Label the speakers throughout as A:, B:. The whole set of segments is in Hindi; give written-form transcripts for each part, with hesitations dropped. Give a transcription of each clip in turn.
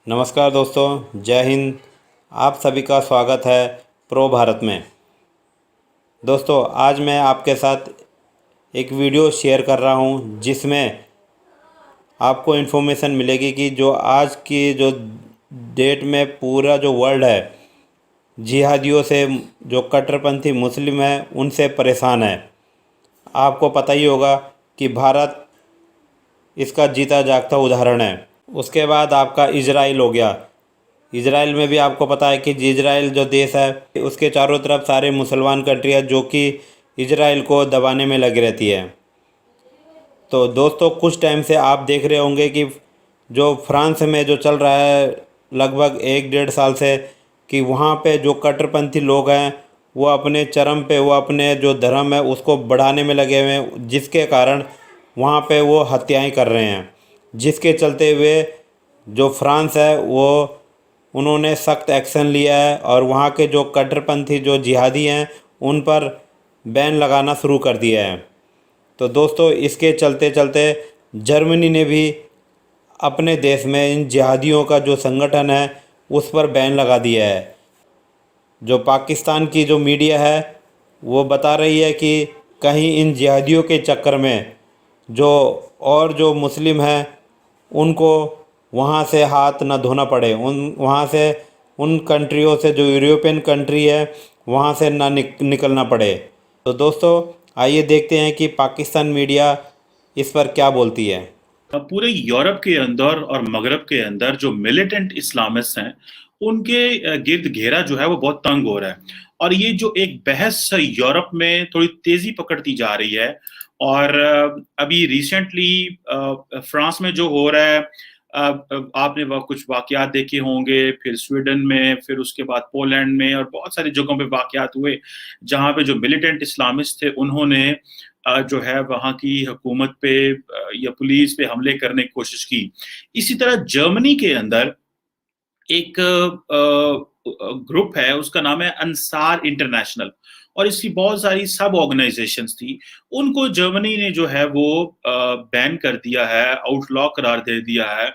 A: नमस्कार दोस्तों, जय हिंद। आप सभी का स्वागत है प्रो भारत में। दोस्तों, आज मैं आपके साथ एक वीडियो शेयर कर रहा हूं जिसमें आपको इन्फॉर्मेशन मिलेगी कि जो आज की जो डेट में पूरा जो वर्ल्ड है जिहादियों से, जो कट्टरपंथी मुस्लिम हैं उनसे परेशान है। आपको पता ही होगा कि भारत इसका जीता जागता उदाहरण है। उसके बाद आपका इजराइल हो गया। इजराइल में भी आपको पता है कि इजराइल जो देश है उसके चारों तरफ सारे मुसलमान कंट्री है जो कि इजराइल को दबाने में लगी रहती है। तो दोस्तों, कुछ टाइम से आप देख रहे होंगे कि जो फ्रांस में जो चल रहा है लगभग 1-1.5 साल से, कि वहाँ पे जो कट्टरपंथी लोग हैं वो अपने चरम पे, वो अपने जो धर्म है उसको बढ़ाने में लगे हुए हैं, जिसके कारण वहाँ पे वो हत्याएं कर रहे हैं। जिसके चलते हुए जो फ्रांस है वो उन्होंने सख्त एक्शन लिया है और वहाँ के जो कट्टरपंथी जो जिहादी हैं उन पर बैन लगाना शुरू कर दिया है। तो दोस्तों, इसके चलते चलते जर्मनी ने भी अपने देश में इन जिहादियों का जो संगठन है उस पर बैन लगा दिया है। जो पाकिस्तान की जो मीडिया है वो बता रही है कि कहीं इन जिहादियों के चक्कर में जो और जो मुस्लिम हैं उनको वहाँ से हाथ ना धोना पड़े, उन वहाँ से उन कंट्रियों से जो यूरोपियन कंट्री है वहाँ से ना निकलना पड़े। तो दोस्तों, आइए देखते हैं कि पाकिस्तान मीडिया इस पर क्या बोलती है।
B: पूरे यूरोप के अंदर और मगरब के अंदर जो मिलिटेंट इस्लामिस्ट हैं उनके गिर्द घेरा जो है वो बहुत तंग हो रहा है। और ये जो एक बहस यूरोप में थोड़ी तेजी पकड़ती जा रही है। और अभी रिसेंटली फ्रांस में जो हो रहा है, आपने कुछ वाकयात देखे होंगे, फिर स्वीडन में, फिर उसके बाद पोलैंड में और बहुत सारी जगहों पे वाकयात हुए जहां पे जो मिलिटेंट इस्लामिस्ट थे उन्होंने जो है वहां की हुकूमत पे या पुलिस पे हमले करने की कोशिश की। इसी तरह जर्मनी के अंदर एक ग्रुप है, उसका नाम है अंसार इंटरनेशनल, और इसकी बहुत सारी सब ऑर्गेनाइजेशंस थी। उनको जर्मनी ने जो है वो बैन कर दिया है, आउटलॉ करार दे दिया है।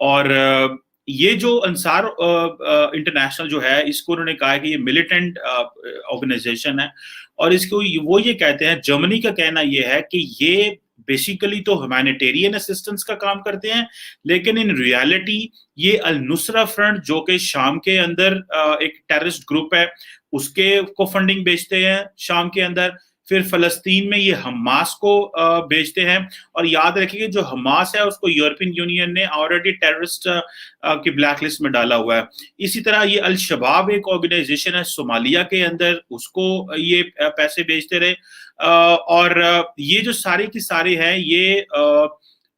B: और ये जो अंसार इंटरनेशनल जो है, इसको उन्होंने कहा है कि ये मिलिटेंट ऑर्गेनाइजेशन है। और इसको वो ये कहते हैं, जर्मनी का कहना ये है कि ये बेसिकली तो ह्यूमैनिटेरियन असिस्टेंस का काम करते हैं, लेकिन इन रियलिटी ये अल नुसरा फ्रंट जो कि शाम के अंदर एक टेररिस्ट ग्रुप है उसके को फंडिंग बेचते हैं शाम के अंदर। फिर फलस्तीन में ये हमास को बेचते हैं। और याद रखिए, जो हमास है उसको यूरोपियन यूनियन ने ऑलरेडी टेररिस्ट की ब्लैकलिस्ट में डाला हुआ है। इसी तरह ये अल शबाब एक ऑर्गेनाइजेशन है सोमालिया के अंदर, उसको ये पैसे बेचते रहे। और ये जो सारे की सारे हैं ये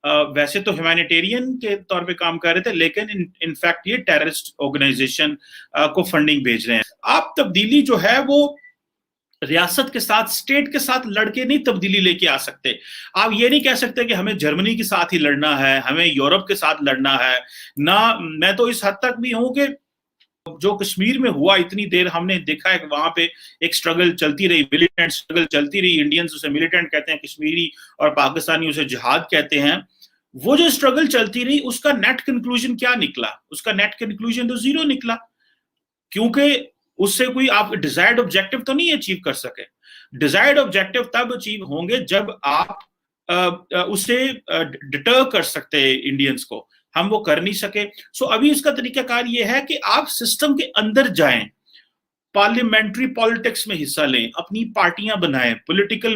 B: वैसे तो ह्यूमैनिटेरियन के तौर पे काम कर रहे थे, लेकिन इनफैक्ट ये टेररिस्ट ऑर्गेनाइजेशन को फंडिंग भेज रहे हैं। आप तब्दीली जो है वो रियासत के साथ, स्टेट के साथ लड़के नहीं तब्दीली लेके आ सकते। आप ये नहीं कह सकते कि हमें जर्मनी के साथ ही लड़ना है, हमें यूरोप के साथ लड़ना है ना। मैं तो इस हद तक भी हूं कि जो कश्मीर में हुआ, इतनी देर हमने देखा है कि वहां पे एक स्ट्रगल चलती रही, मिलिटेंट स्ट्रगल चलती रही। इंडियंस उसे मिलिटेंट कहते हैं कश्मीरी, और पाकिस्तानी उसे जिहाद कहते हैं। वो जो स्ट्रगल चलती रही उसका नेट कंक्लूजन क्या निकला? उसका नेट कंक्लूजन तो जीरो निकला, क्योंकि उससे कोई आप डिजायर्ड ऑब्जेक्टिव तो नहीं अचीव कर सके। डिजायर्ड ऑब्जेक्टिव तब अचीव होंगे जब आप उसे डिटर कर सकते हैं इंडियंस को। हम वो कर नहीं सके। सो अभी इसका तरीकाकार ये है कि आप सिस्टम के अंदर जाएं, पार्लियामेंट्री पॉलिटिक्स में हिस्सा लें, अपनी पार्टियां बनाएं, पॉलिटिकल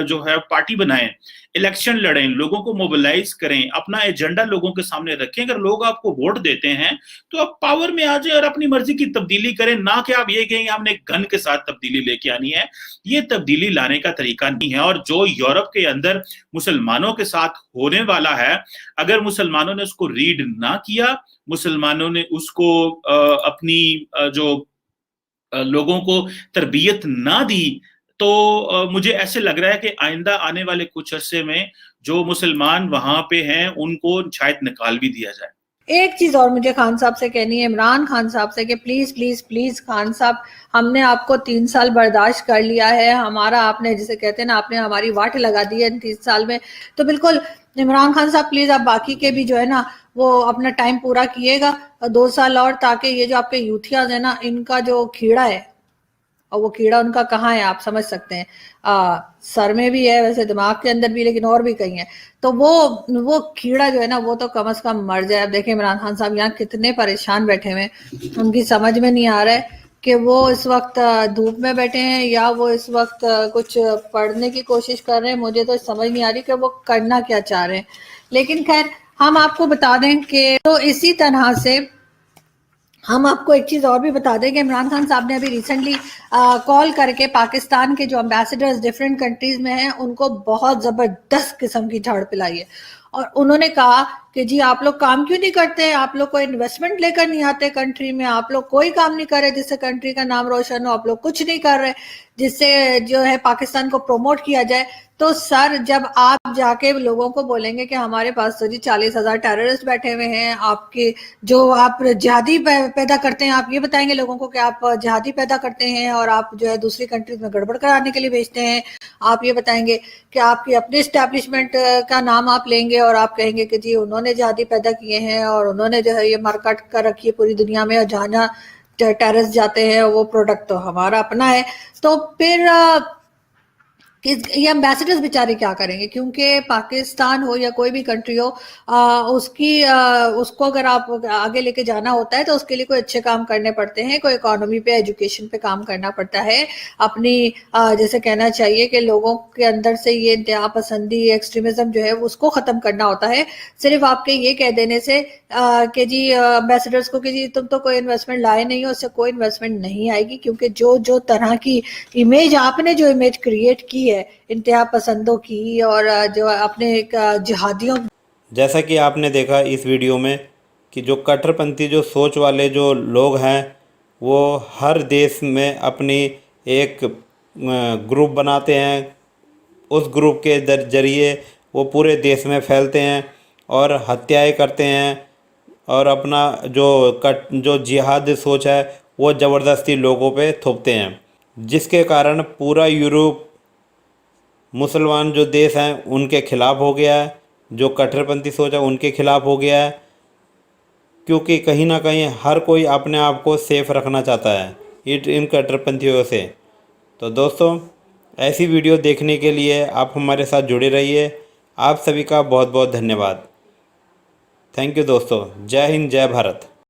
B: जो है पार्टी बनाएं, इलेक्शन लड़ें, लोगों को मोबिलाइज करें, अपना एजेंडा लोगों के सामने रखें। अगर लोग आपको वोट देते हैं तो आप पावर में आ जाए और अपनी मर्जी की तब्दीली करें, ना कि आप ये कहें हमने गन के साथ तब्दीली लेके आनी है। ये तब्दीली लाने का तरीका नहीं है। और जो यूरोप के अंदर मुसलमानों के साथ होने वाला है, अगर मुसलमानों ने उसको रीड ना किया, मुसलमानों ने उसको अपनी जो लोगों को तरबियत ना दी, तो मुझे ऐसे लग रहा है कि आइंदा आने वाले कुछ अरसे में जो मुसलमान वहां पे हैं उनको शायद निकाल भी दिया जाए।
C: एक चीज और मुझे खान साहब से कहनी है, इमरान खान साहब से, कि प्लीज प्लीज प्लीज खान साहब, हमने आपको 3 साल बर्दाश्त कर लिया है, हमारा आपने जिसे कहते हैं ना, आपने हमारी वाट लगा दी है इन 3 साल में। तो बिल्कुल इमरान खान साहब प्लीज आप बाकी के भी जो है ना वो अपना टाइम पूरा किएगा 2 साल और, ताकि ये जो आपके यूथियाज है ना इनका जो कीड़ा है, और वो कीड़ा उनका कहाँ है आप समझ सकते हैं, सर में भी है वैसे, दिमाग के अंदर भी, लेकिन और भी कहीं है। तो वो कीड़ा जो है ना वो तो कम से कम मर जाए। अब देखिए इमरान खान साहब यहाँ कितने परेशान बैठे हुए हैं, उनकी समझ में नहीं आ रहा है कि वो इस वक्त धूप में बैठे हैं या वो इस वक्त कुछ पढ़ने की कोशिश कर रहे हैं। मुझे तो समझ नहीं आ रही कि वो करना क्या चाह रहे हैं। लेकिन खैर हम आपको बता दें कि तो इसी तरह से हम आपको एक चीज और भी बता दें कि इमरान खान साहब ने अभी रिसेंटली कॉल करके पाकिस्तान के जो एम्बेसडर्स डिफरेंट कंट्रीज में हैं उनको बहुत जबरदस्त किस्म की झाड़ पिलाई है, और उन्होंने कहा कि जी आप लोग काम क्यों नहीं करते, आप लोग कोई इन्वेस्टमेंट लेकर नहीं आते कंट्री में, आप लोग कोई काम नहीं कर रहे जिससे कंट्री का नाम रोशन हो, आप लोग कुछ नहीं कर रहे जिससे जो है पाकिस्तान को प्रमोट किया जाए। तो सर जब आप जाके लोगों को बोलेंगे कि हमारे पास तो जी 40,000 टेररिस्ट बैठे हुए हैं, आपके जो आप जिहादी पैदा करते हैं, आप ये बताएंगे लोगों को कि आप जिहादी पैदा करते हैं और आप जो है दूसरी कंट्रीज में गड़बड़ कराने के लिए भेजते हैं, आप ये बताएंगे कि आपकी अपनी इस्टेब्लिशमेंट का नाम आप लेंगे और आप कहेंगे कि जी उन्होंने जिहादी पैदा किए हैं और उन्होंने जो है ये मार्केट कर रखी है पूरी दुनिया में, और जहाँ जहाँ टेररिस्ट जाते हैं वो प्रोडक्ट तो हमारा अपना है। तो फिर ये एम्बेसडर्स बेचारे क्या करेंगे, क्योंकि पाकिस्तान हो या कोई भी कंट्री हो उसको अगर आप आगे लेके जाना होता है तो उसके लिए कोई अच्छे काम करने पड़ते हैं, कोई इकोनॉमी पे एजुकेशन पे काम करना पड़ता है, अपनी जैसे कहना चाहिए कि लोगों के अंदर से ये इंतहा पसंदी एक्सट्रीमिज्म जो है उसको खत्म करना होता है। सिर्फ आपके ये कह देने से कि जी एम्बेसडर्स को कि जी तुम तो कोई इन्वेस्टमेंट लाए नहीं हो, उससे कोई इन्वेस्टमेंट नहीं आएगी, क्योंकि जो जो तरह की इमेज आपने जो इमेज क्रिएट की है इंतहा पसंदों की और जो अपने एक जिहादियों।
A: जैसा कि आपने देखा इस वीडियो में कि जो कट्टरपंथी जो सोच वाले जो लोग हैं वो हर देश में अपनी एक ग्रुप बनाते हैं, उस ग्रुप के जरिए वो पूरे देश में फैलते हैं और हत्याएं करते हैं और अपना जो जिहाद सोच है वो ज़बरदस्ती लोगों पे थोपते हैं, जिसके कारण पूरा यूरोप मुसलमान जो देश हैं उनके खिलाफ़ हो गया है, जो कट्टरपंथी सोच है उनके खिलाफ़ हो गया है, क्योंकि कहीं ना कहीं हर कोई अपने आप को सेफ रखना चाहता है इन कट्टरपंथियों से। तो दोस्तों ऐसी वीडियो देखने के लिए आप हमारे साथ जुड़े रहिए। आप सभी का बहुत बहुत धन्यवाद। थैंक यू दोस्तों। जय हिंद, जय भारत।